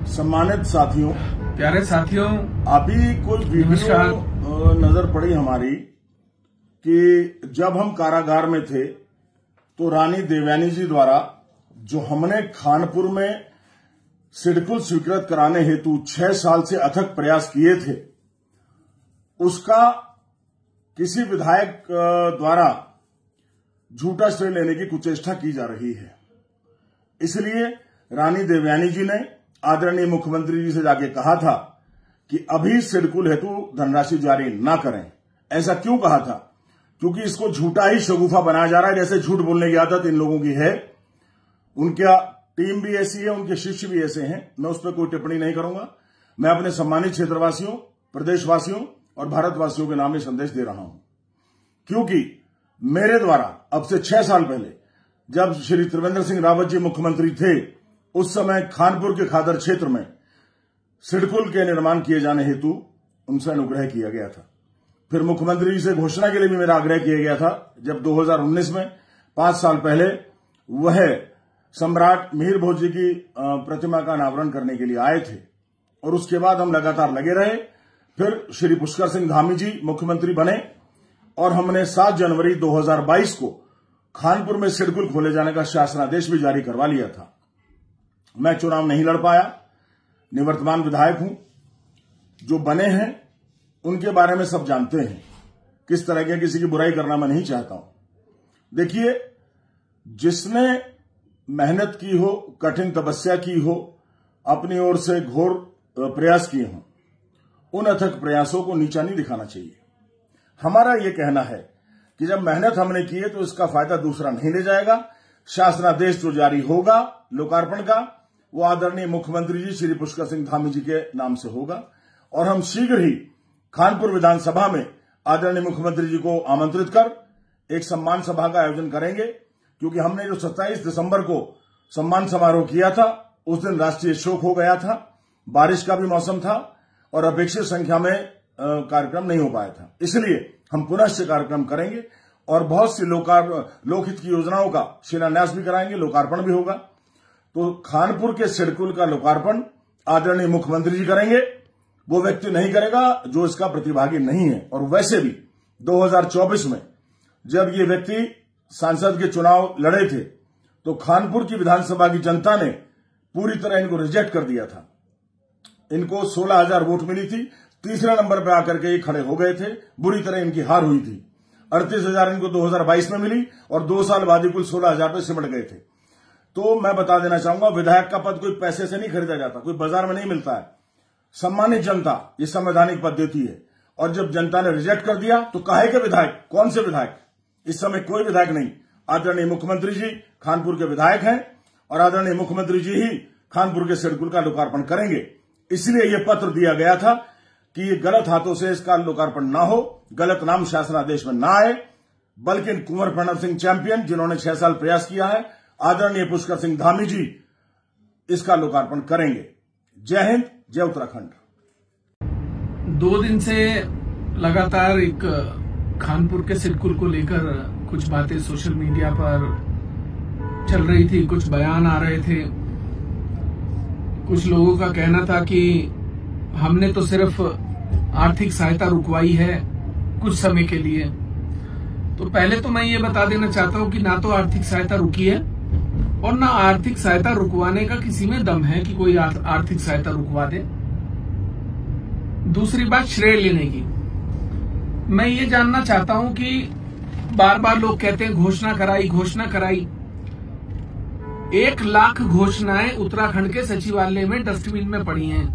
सम्मानित साथियों, प्यारे साथियों, अभी कोई वीडियो नजर पड़ी हमारी कि जब हम कारागार में थे तो रानी देवयानी जी द्वारा जो हमने खानपुर में सिडकुल स्वीकृत कराने हेतु 6 साल से अथक प्रयास किए थे, उसका किसी विधायक द्वारा झूठा श्रेय लेने की कुचेष्टा की जा रही है। इसलिए रानी देवयानी जी ने आदरणीय मुख्यमंत्री जी से जाके कहा था कि अभी सिडकुल हेतु धनराशि जारी ना करें। ऐसा क्यों कहा था? क्योंकि इसको झूठा ही शगुफा बनाया जा रहा है। जैसे झूठ बोलने की आदत इन लोगों की है, उनका टीम भी ऐसी है, उनके शिष्य भी ऐसे हैं। मैं उस पर कोई टिप्पणी नहीं करूंगा। मैं अपने सम्मानित क्षेत्रवासियों, प्रदेशवासियों और भारतवासियों के नाम में संदेश दे रहा हूं, क्योंकि मेरे द्वारा अब से 6 साल पहले जब श्री त्रिवेंद्र सिंह रावत जी मुख्यमंत्री थे, उस समय खानपुर के खादर क्षेत्र में सिडकुल के निर्माण किए जाने हेतु उनसे अनुग्रह किया गया था। फिर मुख्यमंत्री जी से घोषणा के लिए भी मेरा आग्रह किया गया था, जब 2019 में 5 साल पहले वह सम्राट मिहिर भोज जी की प्रतिमा का अनावरण करने के लिए आए थे, और उसके बाद हम लगातार लगे रहे। फिर श्री पुष्कर सिंह धामी जी मुख्यमंत्री बने और हमने 7 जनवरी 2022 को खानपुर में सिडकुल खोले जाने का शासनादेश भी जारी करवा लिया था। मैं चुनाव नहीं लड़ पाया, निवर्तमान विधायक हूं। जो बने हैं उनके बारे में सब जानते हैं, किस तरह के, किसी की बुराई करना मैं नहीं चाहता हूं। देखिए, जिसने मेहनत की हो, कठिन तपस्या की हो, अपनी ओर से घोर प्रयास किए हों, उन अथक प्रयासों को नीचा नहीं दिखाना चाहिए। हमारा यह कहना है कि जब मेहनत हमने की है तो इसका फायदा दूसरा नहीं ले जाएगा। शासनादेश जो जारी होगा लोकार्पण का, वो आदरणीय मुख्यमंत्री जी श्री पुष्कर सिंह धामी जी के नाम से होगा, और हम शीघ्र ही खानपुर विधानसभा में आदरणीय मुख्यमंत्री जी को आमंत्रित कर एक सम्मान सभा का आयोजन करेंगे। क्योंकि हमने जो 27 दिसंबर को सम्मान समारोह किया था, उस दिन राष्ट्रीय शोक हो गया था, बारिश का भी मौसम था और अपेक्षित संख्या में कार्यक्रम नहीं हो पाया था। इसलिए हम पुनः से कार्यक्रम करेंगे और बहुत सी लोकहित की योजनाओं का शिलान्यास भी कराएंगे, लोकार्पण भी होगा। तो खानपुर के सिडकुल का लोकार्पण आदरणीय मुख्यमंत्री जी करेंगे, वो व्यक्ति नहीं करेगा जो इसका प्रतिभागी नहीं है। और वैसे भी 2024 में जब ये व्यक्ति सांसद के चुनाव लड़े थे तो खानपुर की विधानसभा की जनता ने पूरी तरह इनको रिजेक्ट कर दिया था। इनको 16,000 वोट मिली थी, तीसरे नंबर पर आकर के ये खड़े हो गए थे, बुरी तरह इनकी हार हुई थी। 38,000 इनको 2022 में मिली और 2 साल बाद ही कुल 16,000 पे सिमट गए थे। तो मैं बता देना चाहूंगा, विधायक का पद कोई पैसे से नहीं खरीदा जाता, कोई बाजार में नहीं मिलता है। सम्मानित जनता, ये संवैधानिक पद्धति है, और जब जनता ने रिजेक्ट कर दिया तो काहे के विधायक, कौन से विधायक? इस समय कोई विधायक नहीं। आदरणीय मुख्यमंत्री जी खानपुर के विधायक हैं और आदरणीय मुख्यमंत्री जी ही खानपुर के सिडकुल का लोकार्पण करेंगे। इसलिए यह पत्र दिया गया था कि ये गलत हाथों से इसका लोकार्पण ना हो, गलत नाम शासनादेश में ना आए, बल्कि कुंवर प्रणव सिंह चैंपियन, जिन्होंने 6 साल प्रयास किया है, आदरणीय पुष्कर सिंह धामी जी इसका लोकार्पण करेंगे। जय हिंद, जय उत्तराखंड। 2 दिन से लगातार एक खानपुर के सिडकुल को लेकर कुछ बातें सोशल मीडिया पर चल रही थी, कुछ बयान आ रहे थे। कुछ लोगों का कहना था कि हमने तो सिर्फ आर्थिक सहायता रुकवाई है कुछ समय के लिए। तो पहले तो मैं ये बता देना चाहता हूं कि ना तो आर्थिक सहायता रुकी है और ना आर्थिक सहायता रुकवाने का किसी में दम है कि कोई आर्थिक सहायता रुकवा दे। दूसरी बात, श्रेय लेने की। मैं ये जानना चाहता हूं कि बार बार लोग कहते हैं घोषणा कराई, घोषणा कराई। 1 लाख घोषणाएं उत्तराखंड के सचिवालय में डस्टबिन में पड़ी हैं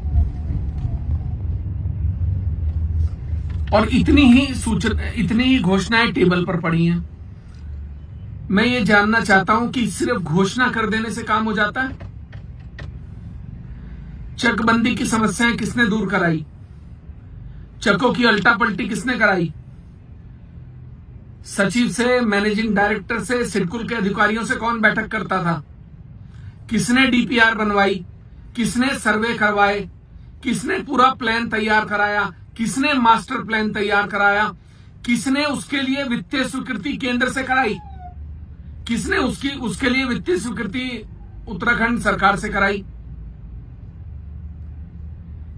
और इतनी ही घोषणाएं टेबल पर पड़ी हैं। मैं ये जानना चाहता हूं कि सिर्फ घोषणा कर देने से काम हो जाता है? चकबंदी की समस्याएं किसने दूर कराई? चकों की अल्टा पलटी किसने कराई? सचिव से, मैनेजिंग डायरेक्टर से, सिडकुल के अधिकारियों से कौन बैठक करता था? किसने डीपीआर बनवाई? किसने सर्वे करवाए? किसने पूरा प्लान तैयार कराया? किसने मास्टर प्लान तैयार कराया? किसने उसके लिए वित्तीय स्वीकृति केंद्र से कराई? किसने उसके लिए वित्तीय स्वीकृति उत्तराखंड सरकार से कराई?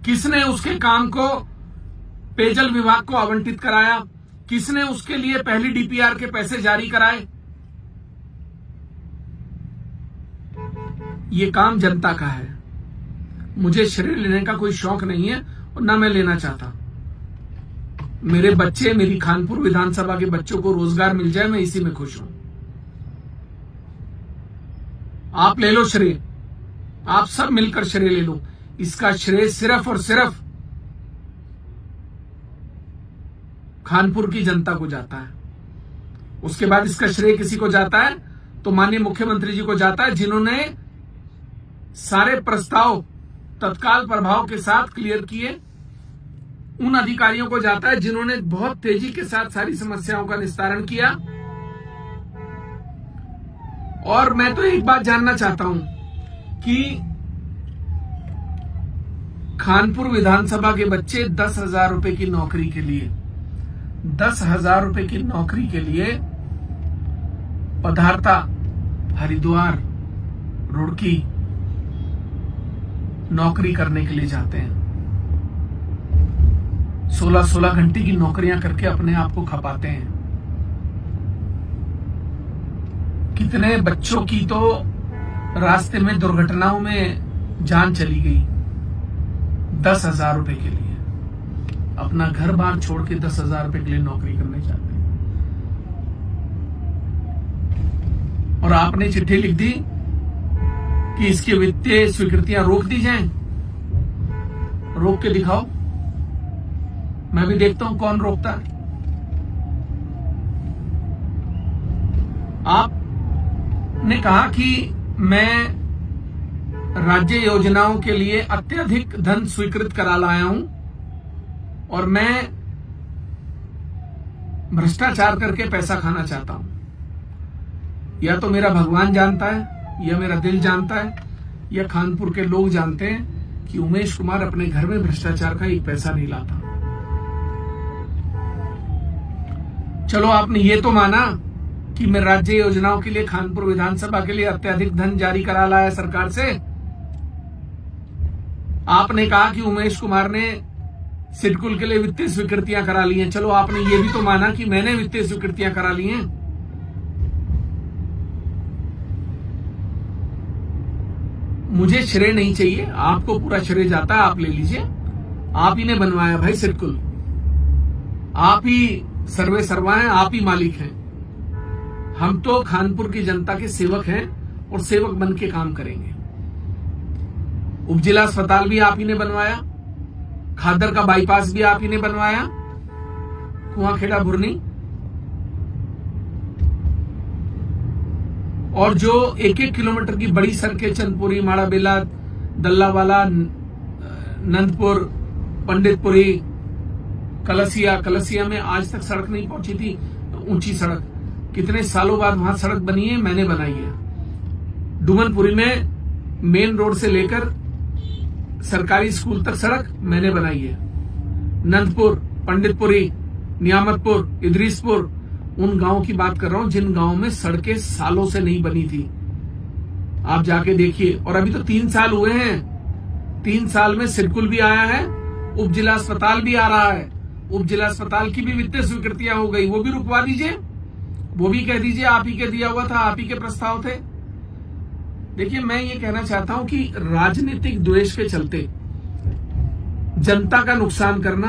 किसने उसके काम को पेयजल विभाग को आवंटित कराया? किसने उसके लिए पहली डीपीआर के पैसे जारी कराए? ये काम जनता का है। मुझे श्रेय लेने का कोई शौक नहीं है और ना मैं लेना चाहता। मेरे बच्चे, मेरी खानपुर विधानसभा के बच्चों को रोजगार मिल जाए, मैं इसी में खुश हूं। आप ले लो श्रेय, आप सब मिलकर श्रेय ले लो। इसका श्रेय सिर्फ और सिर्फ खानपुर की जनता को जाता है। उसके बाद इसका श्रेय किसी को जाता है तो माननीय मुख्यमंत्री जी को जाता है, जिन्होंने सारे प्रस्ताव तत्काल प्रभाव के साथ क्लियर किए। उन अधिकारियों को जाता है जिन्होंने बहुत तेजी के साथ सारी समस्याओं का निस्तारण किया। और मैं तो एक बात जानना चाहता हूं कि खानपुर विधानसभा के बच्चे 10,000 रुपए की नौकरी के लिए 10,000 रुपए की नौकरी के लिए पधारता हरिद्वार, रुड़की नौकरी करने के लिए जाते हैं। 16-16 घंटे की नौकरियां करके अपने आप को खपाते हैं। कितने बच्चों की तो रास्ते में दुर्घटनाओं में जान चली गई 10,000 रुपए के लिए। अपना घर बार छोड़ के 10,000 रुपए के लिए नौकरी करने जाते हैं। और आपने चिट्ठी लिख दी कि इसकी वित्तीय स्वीकृतियां रोक दी जाएं। रोक के दिखाओ, मैं भी देखता हूं कौन रोकता है। आपने कहा कि मैं राज्य योजनाओं के लिए अत्यधिक धन स्वीकृत करा लाया हूं और मैं भ्रष्टाचार करके पैसा खाना चाहता हूं। या तो मेरा भगवान जानता है, या मेरा दिल जानता है, या खानपुर के लोग जानते हैं कि उमेश कुमार अपने घर में भ्रष्टाचार का एक पैसा नहीं लाता। चलो, आपने ये तो माना कि मैं राज्य योजनाओं के लिए खानपुर विधानसभा के लिए अत्यधिक धन जारी करा लाया सरकार से। आपने कहा कि उमेश कुमार ने सिडकुल के लिए वित्तीय स्वीकृतियां करा ली हैं। चलो, आपने ये भी तो माना कि मैंने वित्तीय स्वीकृतियां करा ली हैं। मुझे श्रेय नहीं चाहिए, आपको पूरा श्रेय जाता है, आप ले लीजिए। आप ही ने बनवाया भाई सिडकुल, आप ही सर्वे सर्वा हैं, आप ही मालिक हैं। हम तो खानपुर की जनता के सेवक हैं और सेवक बन के काम करेंगे। उपजिला अस्पताल भी आप ही ने बनवाया, खादर का बाईपास भी आप ही ने बनवाया, कुआंखेड़ा भुरनी, और जो 1-1 किलोमीटर की बड़ी सड़कें चंदपुरी, माड़ाबेला, दल्लावाला, नंदपुर, पंडितपुरी, कलसिया में आज तक सड़क नहीं पहुंची थी, तो ऊंची सड़क कितने सालों बाद वहां सड़क बनी है, मैंने बनाई है। डुमनपुरी में मेन रोड से लेकर सरकारी स्कूल तक सड़क मैंने बनाई है। नंदपुर, पंडितपुरी, नियामतपुर, इदरीसपुर, उन गांवों की बात कर रहा हूं जिन गांवों में सड़कें सालों से नहीं बनी थी। आप जाके देखिए। और अभी तो 3 साल हुए हैं, 3 साल में सिडकुल भी आया है, उप जिला अस्पताल भी आ रहा है। उप जिला अस्पताल की भी वित्तीय स्वीकृतियां हो गई, वो भी रुकवा दीजिए, वो भी कह दीजिए आप ही के दिया हुआ था, आप ही के प्रस्ताव थे। देखिए, मैं ये कहना चाहता हूं कि राजनीतिक द्वेष के चलते जनता का नुकसान करना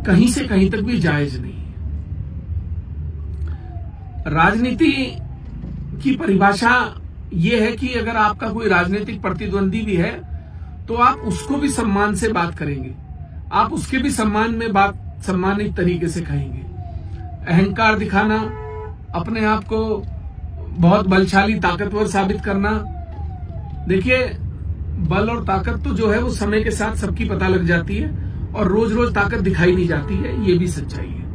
कहीं से कहीं तक भी जायज नहीं है। राजनीति की परिभाषा यह है कि अगर आपका कोई राजनीतिक प्रतिद्वंदी भी है तो आप उसको भी सम्मान से बात करेंगे, आप उसके भी सम्मान में बात सम्मानित तरीके से कहेंगे। अहंकार दिखाना, अपने आप को बहुत बलशाली, ताकतवर साबित करना, देखिए बल और ताकत तो जो है वो समय के साथ सबकी पता लग जाती है और रोज रोज ताकत दिखाई नहीं जाती है, ये भी सच्चाई है।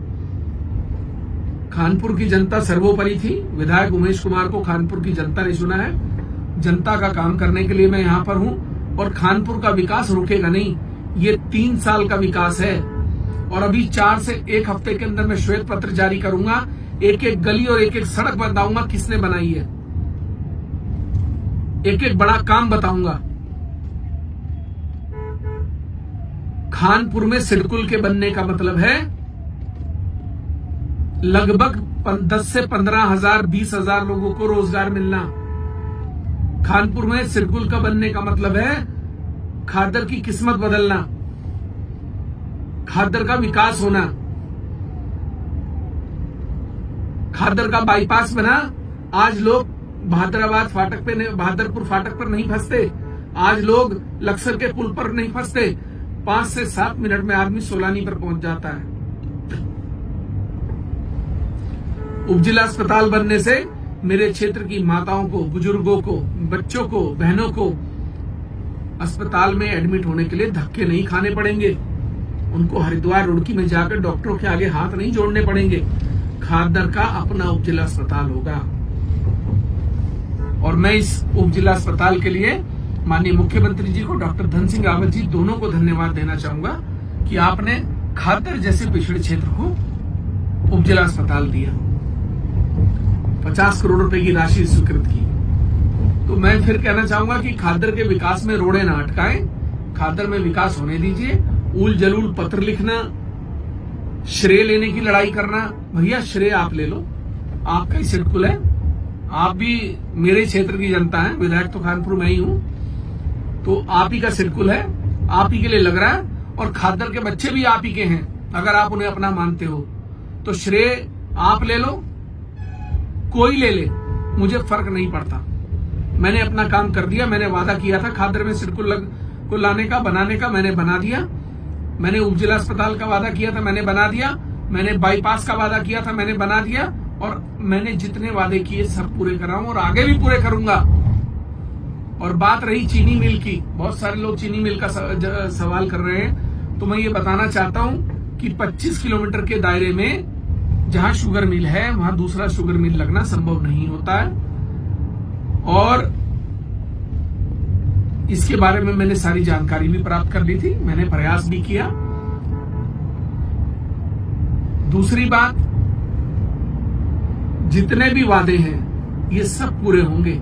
खानपुर की जनता सर्वोपरि थी। विधायक उमेश कुमार को खानपुर की जनता ने चुना है। जनता का काम करने के लिए मैं यहां पर हूं और खानपुर का विकास रुकेगा नहीं। ये 3 साल का विकास है और अभी 4 से 1 हफ्ते के अंदर मैं श्वेत पत्र जारी करूंगा, एक एक गली और एक एक सड़क बताऊंगा किसने बनाई है, एक एक बड़ा काम बताऊंगा खानपुर में सिडकुल के बनने का मतलब है लगभग 10 से 15,000 20,000 लोगों को रोजगार मिलना। खानपुर में सिडकुल का बनने का मतलब है खादर की किस्मत बदलना, खादर का विकास होना। खादर का बाईपास बना, आज लोग बहादुरपुर फाटक पर नहीं फंसते, आज लोग लक्सर के पुल पर नहीं फंसते। 5 से 7 मिनट में आदमी सोलानी पर पहुंच जाता है। उपजिला अस्पताल बनने से मेरे क्षेत्र की माताओं को, बुजुर्गों को, बच्चों को, बहनों को अस्पताल में एडमिट होने के लिए धक्के नहीं खाने पड़ेंगे। उनको हरिद्वार रुड़की में जाकर डॉक्टरों के आगे हाथ नहीं जोड़ने पड़ेंगे। खादर का अपना उपजिला अस्पताल होगा। और मैं इस उपजिला अस्पताल के लिए माननीय मुख्यमंत्री जी को, डॉक्टर धन सिंह रावत जी दोनों को धन्यवाद देना चाहूंगा कि आपने खादर जैसे पिछड़े क्षेत्र को उपजिला अस्पताल दिया, 50 करोड़ रुपए की राशि स्वीकृत की। तो मैं फिर कहना चाहूंगा कि खादर के विकास में रोड़े ना अटकाएं, खादर में विकास होने दीजिए। उल जलूल पत्र लिखना, श्रेय लेने की लड़ाई करना, भैया श्रेय आप ले लो, आपका ही सिडकुल है, आप भी मेरे क्षेत्र की जनता है, विधायक तो खानपुर में ही हूं, तो आप ही का सिडकुल है, आप ही के लिए लग रहा है। और खादर के बच्चे भी आप ही के हैं, अगर आप उन्हें अपना मानते हो तो श्रेय आप ले लो, कोई ले ले, मुझे फर्क नहीं पड़ता। मैंने अपना काम कर दिया। मैंने वादा किया था खादर में सिडकुल को लाने का, बनाने का, मैंने बना दिया। मैंने उपजिला अस्पताल का वादा किया था, मैंने बना दिया। मैंने बाईपास का वादा किया था, मैंने बना दिया। और मैंने जितने वादे किए सब पूरे कर रहा हूं और आगे भी पूरे करूंगा। और बात रही चीनी मिल की, बहुत सारे लोग चीनी मिल का सवाल कर रहे हैं, तो मैं ये बताना चाहता हूं कि 25 किलोमीटर के दायरे में जहां शुगर मिल है वहां दूसरा शुगर मिल लगना संभव नहीं होता है। और इसके बारे में मैंने सारी जानकारी भी प्राप्त कर ली थी, मैंने प्रयास भी किया। दूसरी बात, जितने भी वादे हैं ये सब पूरे होंगे।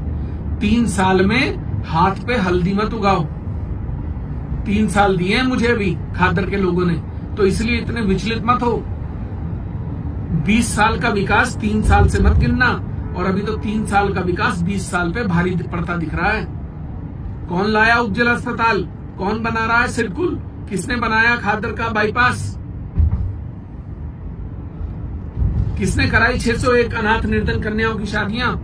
3 साल में हाथ पे हल्दी मत उगाओ। 3 साल दिए हैं मुझे भी खादर के लोगों ने, तो इसलिए इतने विचलित मत हो। 20 साल का विकास 3 साल से मत गिनना। और अभी तो 3 साल का विकास 20 साल पे भारी पड़ता दिख रहा है। कौन लाया उपजिला अस्पताल, कौन बना रहा है सिडकुल, किसने बनाया खादर का बाईपास, किसने कराई 601 अनाथ निर्धन कन्याओं की शादियां,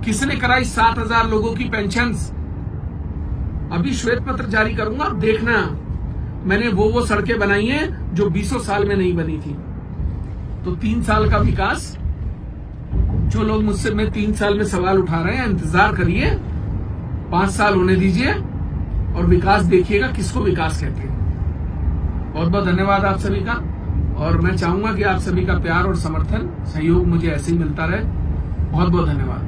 किसने कराई 7,000 लोगों की पेंशन्स। अभी श्वेत पत्र जारी करूंगा, देखना। मैंने वो सड़कें बनाई हैं जो 20 साल में नहीं बनी थी। तो 3 साल का विकास, जो लोग मुझसे में 3 साल में सवाल उठा रहे हैं, इंतजार करिए, 5 साल होने दीजिए और विकास देखिएगा किसको विकास कहते हैं। बहुत बहुत धन्यवाद आप सभी का। और मैं चाहूंगा कि आप सभी का प्यार और समर्थन, सहयोग मुझे ऐसे ही मिलता रहे। बहुत बहुत धन्यवाद।